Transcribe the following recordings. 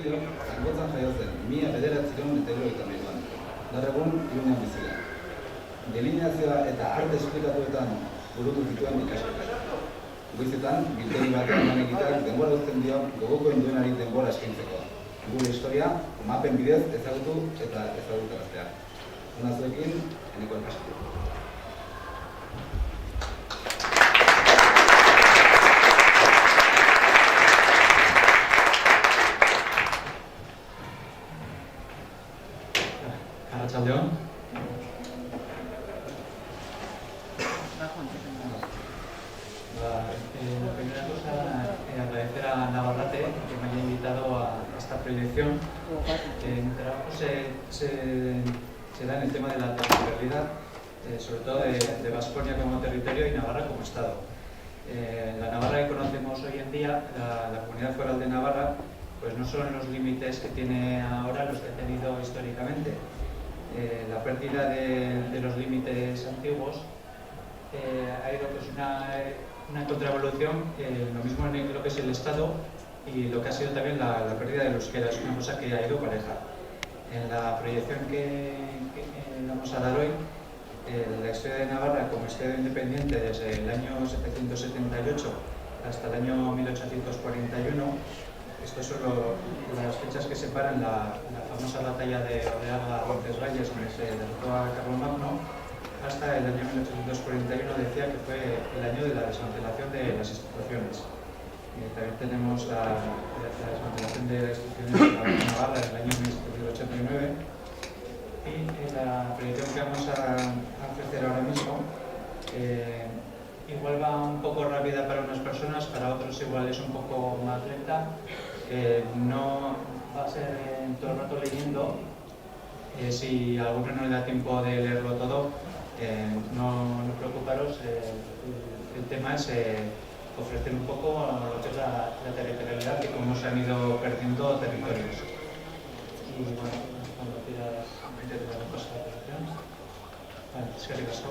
Emilio Zangotzan jaio zen, 1973an. Gaur egun Iruñan bizi da. Delineazioa eta arte esplikatuetan burutu zituen ikasketak. Goizetan, biltegi batean lan egiteak denbora uzten dio gogokoen duenari denbora eskaintzeko. Gure historia, mapen bidez ezagutu eta ezagutaraztea. Una zuekin, Eneko Elkastik. Arratsaldeon. Primera cosa, agradecer a Navarrate que me haya invitado a esta proyección. Mi trabajo se da en el tema de la territorialidad, sobre todo de Baskonia como territorio y Navarra como Estado. La Navarra que conocemos hoy en día, la Comunidad Foral de Navarra, pues no son los límites que tiene ahora los que ha tenido históricamente. La pérdida de los límites antiguos ha ido pues una contraevolución, lo mismo en lo que es el Estado y lo que ha sido también la pérdida del euskera, es una cosa que ha ido pareja. En la proyección que vamos a dar hoy, la historia de Navarra como Estado independiente desde el año 778 hasta el año 1841, estas son las fechas que separan la famosa batalla de Ordeaga-Roncesvalles, donde se derrotó a Carlomagno, hasta el año 1841, decía que fue el año de la desmantelación de las instituciones. También tenemos la desmantelación de las instituciones de Navarra en el año 1789. Y la proyección que vamos a ofrecer ahora mismo igual va un poco rápida para unas personas, para otros igual es un poco más lenta. No va a ser todo el rato leyendo. Si a alguno no le da tiempo de leerlo todo, no preocuparos. El tema es ofrecer un poco lo que es la territorialidad y cómo se han ido perdiendo territorios. Y bueno, cuando quieras meter una cosa de la presentación. Vale, es que regresó.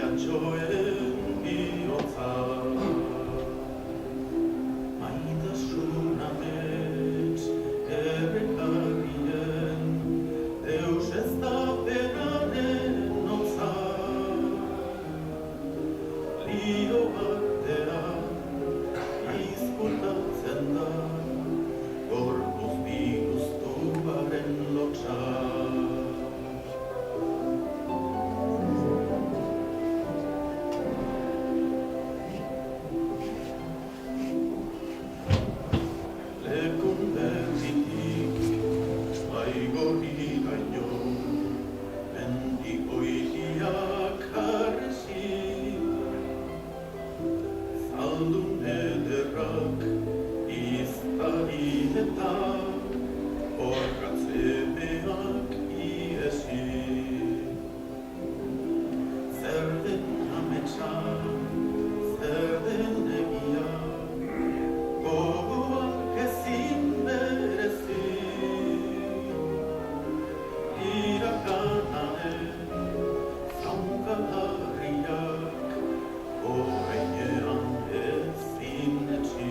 mehatxoen bihotza. Maitasun amets errekarrien, deus ez da penaren notza. Lio batean izkutatzen da, gorpuz biguztuaren lotxa. Zaldun ederrak iztarietan orkatzemeak iesi. Zer den ametsa, zer den egia, gogoak ezin berezi. Irakananen zaunkalarriak horreinean ezin etxi.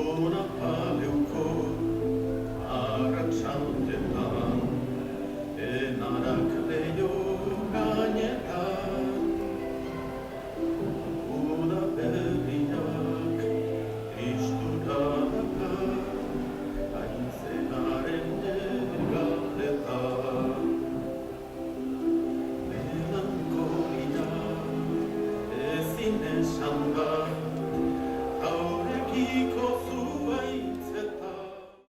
Ona paleuko arratsaldetan, enarak leiho gainetan. Uda berriak tristura dakar, haintzenaren galetan. Melankolia ezin esan bat, haurekiko